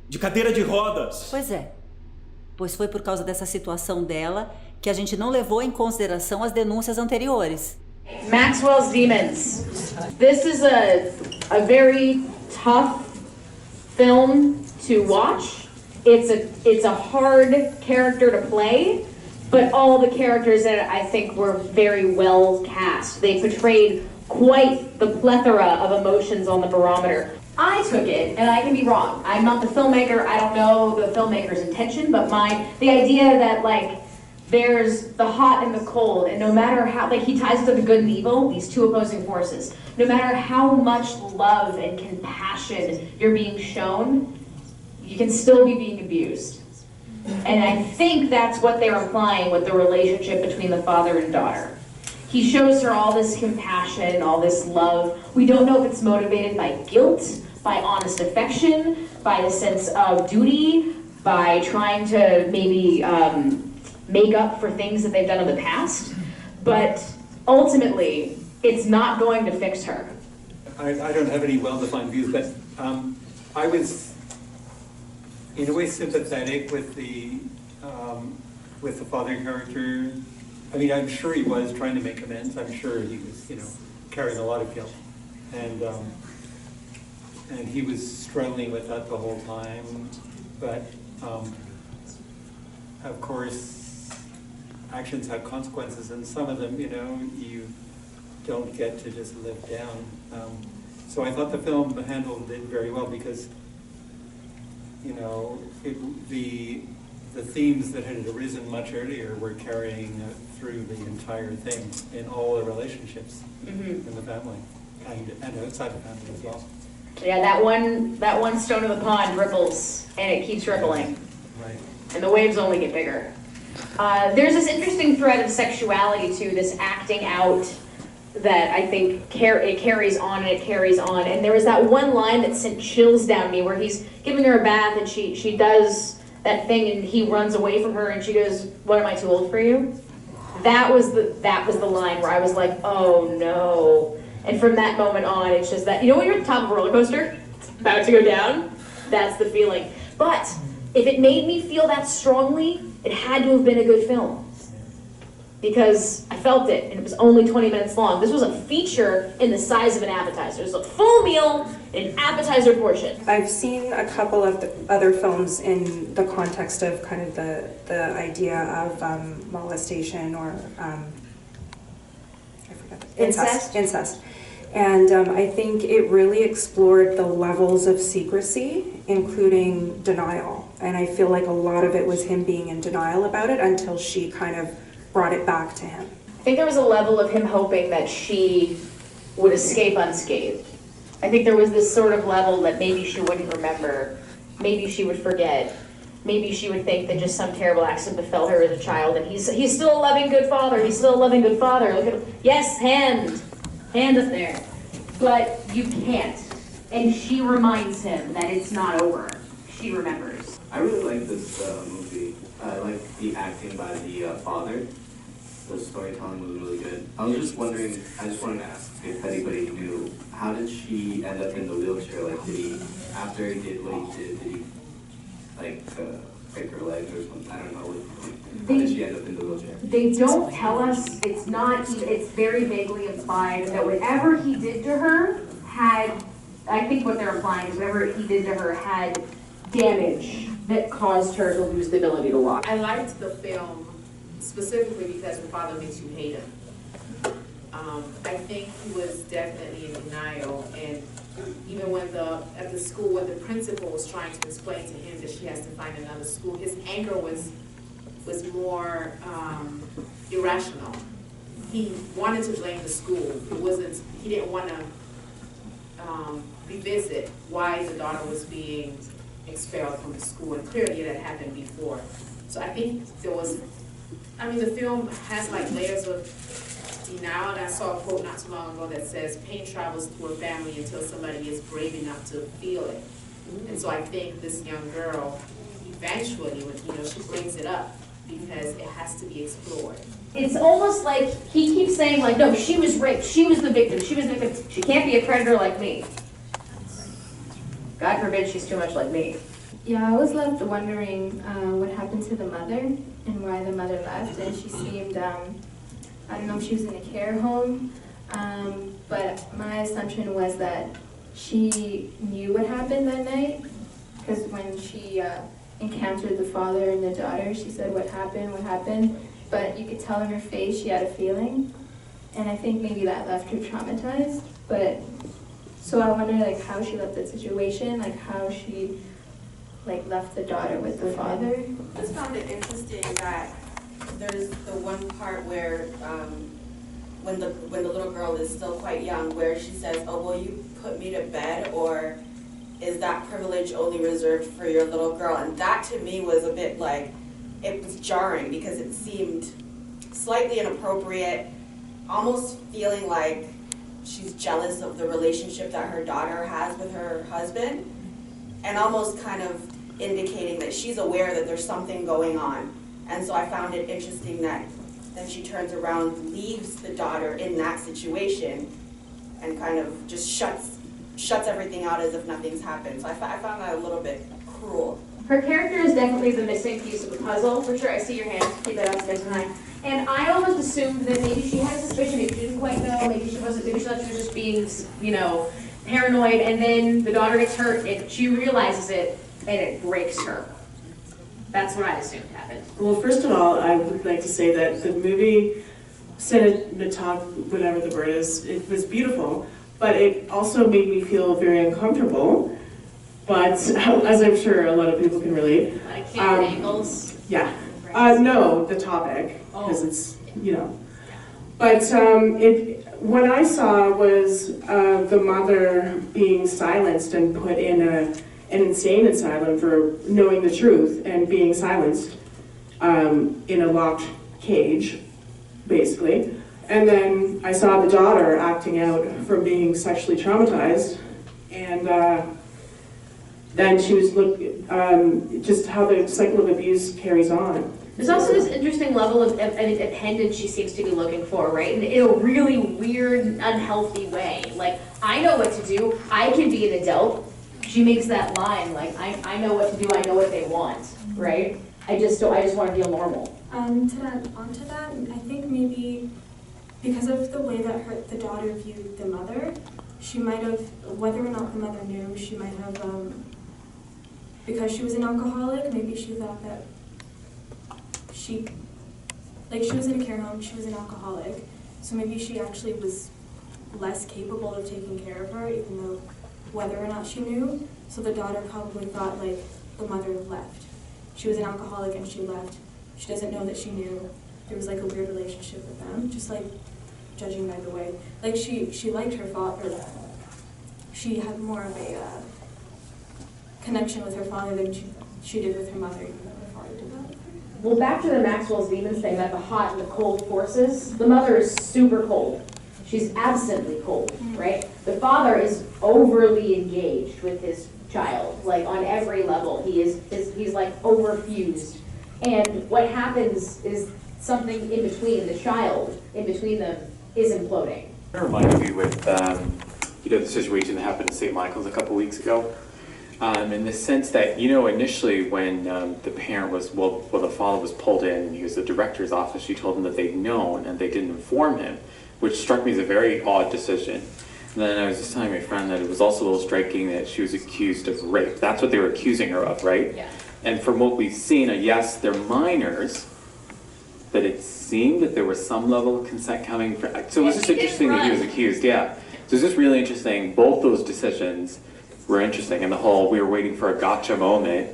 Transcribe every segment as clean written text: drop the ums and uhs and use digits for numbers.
de cadeira de rodas. Pois é. Pois foi por causa dessa situação dela que a gente não levou em consideração as denúncias anteriores. Maxwell's Demons. This is a very tough film to watch. It's a hard character to play, but all the characters in it I think were very well cast. They portrayed quite the plethora of emotions on the barometer. I took it, and I can be wrong. I'm not the filmmaker, I don't know the filmmaker's intention, but the idea that like there's the hot and the cold, and no matter how, like he ties it to the good and evil, these two opposing forces. No matter how much love and compassion you're being shown, you can still be being abused. And I think that's what they're implying with the relationship between the father and daughter. He shows her all this compassion, all this love. We don't know if it's motivated by guilt, by honest affection, by a sense of duty, by trying to maybe make up for things that they've done in the past. But ultimately, it's not going to fix her. I don't have any well-defined views, but I was in a way sympathetic with the father character. I mean, I'm sure he was trying to make amends. I'm sure he was, carrying a lot of guilt, and he was struggling with that the whole time. But of course, actions have consequences, and some of them, you don't get to just live down. So I thought the film handled it very well because, the themes that had arisen much earlier were carrying through the entire thing in all the relationships in the family and outside the family as well. Yeah, that one stone in the pond ripples, and it keeps rippling. Right. And the waves only get bigger. There's this interesting thread of sexuality too, this acting out that I think it carries on and it carries on. And there was that one line that sent chills down me where he's giving her a bath and she does that thing and he runs away from her and she goes, "What, am I too old for you?" That was the line where I was like, oh no. And from that moment on, it's just that, when you're at the top of a roller coaster, it's about to go down, that's the feeling. But if it made me feel that strongly, it had to have been a good film. Because I felt it, and it was only 20 minutes long. This was a feature in the size of an appetizer. It was a full meal, an appetizer portion. I've seen a couple of the other films in the context of kind of the idea of molestation or I forgot incest. And I think it really explored the levels of secrecy, including denial. And I feel like a lot of it was him being in denial about it until she kind of brought it back to him. I think there was a level of him hoping that she would escape unscathed. I think there was this sort of level that maybe she wouldn't remember, maybe she would forget, maybe she would think that just some terrible accident befell her as a child, and he's still a loving good father, he's still a loving good father. Look at him. Yes, hand up there. But you can't. And she reminds him that it's not over. She remembers. I really like this movie. I like the acting by the father. The storytelling was really good. I just wanted to ask if anybody knew, how did she end up in the wheelchair? Like, after he did what he did he, break her legs or something? I don't know. How did she end up in the wheelchair? They don't tell us. It's very vaguely implied that whatever he did to her I think what they're implying is whatever he did to her had damage that caused her to lose the ability to walk. I liked the film specifically because the father makes you hate him. I think he was definitely in denial, and even at the school when the principal was trying to explain to him that she has to find another school, his anger was more irrational. He wanted to blame the school. He didn't want to revisit why the daughter was being expelled from the school, and clearly that happened before. So I think the film has layers of denial, and I saw a quote not too long ago that says, pain travels through a family until somebody is brave enough to feel it. And so I think this young girl, eventually, she brings it up because it has to be explored. It's almost like he keeps saying, no, she was raped, she was the victim, she can't be a predator like me. God forbid she's too much like me. Yeah, I was left wondering what happened to the mother and why the mother left. And she seemed, I don't know if she was in a care home, but my assumption was that she knew what happened that night. Because when she encountered the father and the daughter, she said, what happened? But you could tell in her face she had a feeling. And I think maybe that left her traumatized. But, so I wonder like how she left that situation, like how she left the daughter with the father. I just found it interesting that there's the one part where when the little girl is still quite young, where she says, "Oh, will you put me to bed, or is that privilege only reserved for your little girl?" And that to me was a bit like, it was jarring because it seemed slightly inappropriate, almost feeling like she's jealous of the relationship that her daughter has with her husband, and almost kind of indicating that she's aware that there's something going on. And so I found it interesting that then she turns around, leaves the daughter in that situation, and kind of just shuts everything out as if nothing's happened. So I found that a little bit cruel. Her character is definitely the missing piece of the puzzle, for sure. I see your hand, keep that up, stand behind. And I almost assumed that maybe she had a suspicion, maybe she didn't quite know, maybe she thought she was just being, paranoid, and then the daughter gets hurt, and she realizes it, and it breaks her. That's what I assumed happened. Well, first of all, I would like to say that the movie, cinematography, whatever the word is, it was beautiful, but it also made me feel very uncomfortable. But as I'm sure a lot of people can relate. Like camera angles. Yeah. No, the topic, because it's, But what I saw was the mother being silenced and put in an insane asylum for knowing the truth and being silenced in a locked cage, basically. And then I saw the daughter acting out from being sexually traumatized, and then she was just how the cycle of abuse carries on. There's also this interesting level of appendage she seems to be looking for, right? In a really weird, unhealthy way. Like, I know what to do. I can be an adult. She makes that line, like, I know what to do. I know what they want, right? I just want to feel normal. To add on to that, I think maybe because of the way that the daughter viewed the mother, she might have, whether or not the mother knew, she might have, because she was an alcoholic, maybe she thought that she was in a care home, she was an alcoholic, so maybe she actually was less capable of taking care of her, even though whether or not she knew. So the daughter probably thought the mother left. She was an alcoholic and she left. She doesn't know that she knew. There was a weird relationship with them, just judging by the way. She liked her father. She had more of a connection with her father than she did with her mother, even though her father did that. Well, back to the Maxwell's Demons thing about the hot and the cold forces. The mother is super cold. She's absently cold, right? The father is overly engaged with his child, on every level. He's overfused. And what happens is something in between, the child in between them is imploding. It reminded me with, the situation that happened at St. Michael's a couple weeks ago. In the sense that, initially when the parent was, the father was pulled in, he was the director's office, she told him that they'd known and they didn't inform him, which struck me as a very odd decision. And then I was just telling my friend that it was also a little striking that she was accused of rape. That's what they were accusing her of, right? Yeah. And from what we've seen, yes, they're minors, but it seemed that there was some level of consent coming from, so it was just interesting that he was accused, yeah. So it's just really interesting, both those decisions were interesting, and the whole we were waiting for a gotcha moment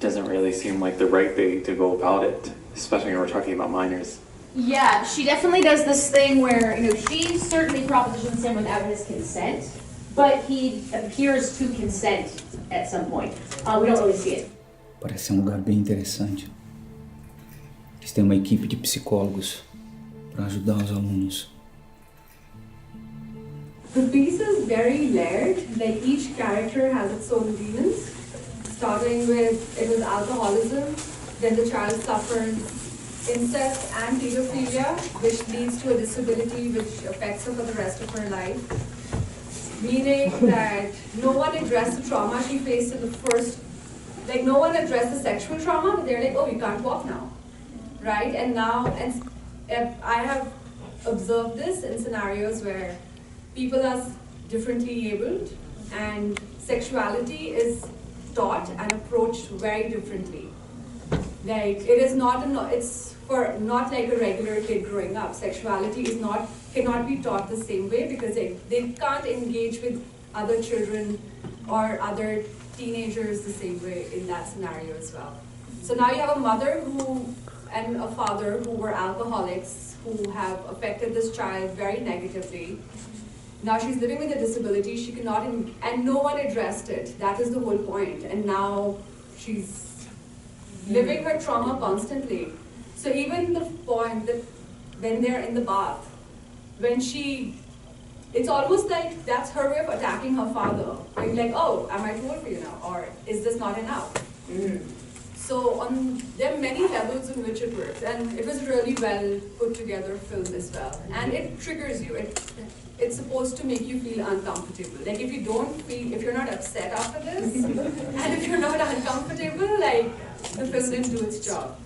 doesn't really seem like the right way to go about it, especially when we're talking about minors. Yeah, she definitely does this thing where, she certainly propositions him without his consent, but he appears to consent at some point. We don't really see it. Parece ser lugar bem interessante. Eles têm uma equipe de psicólogos para ajudar os alunos. The piece is very layered, each character has its own demons, starting with, it was alcoholism, then the child suffers incest and pedophilia, which leads to a disability which affects her for the rest of her life, meaning that no one addressed the trauma she faced in the first like no one addressed the sexual trauma, but they're like, oh, you can't walk now, right? And now, I have observed this in scenarios where people are differently abled and sexuality is taught and approached very differently. Like it is not it's for not like a regular kid growing up. Sexuality is cannot be taught the same way because they can't engage with other children or other teenagers the same way in that scenario as well. So now you have a mother and a father who were alcoholics who have affected this child very negatively. Now she's living with a disability, she cannot, and no one addressed it. That is the whole point. And now she's living her trauma constantly. So even the point that when they're in the bath, it's almost like that's her way of attacking her father. Like, oh, am I too old for you now? Or is this not enough? So there are many levels in which it works. And it was a really well put together film as well. And it triggers you. It's supposed to make you feel uncomfortable. Like if you're not upset after this, and if you're not uncomfortable, like the film didn't do its job.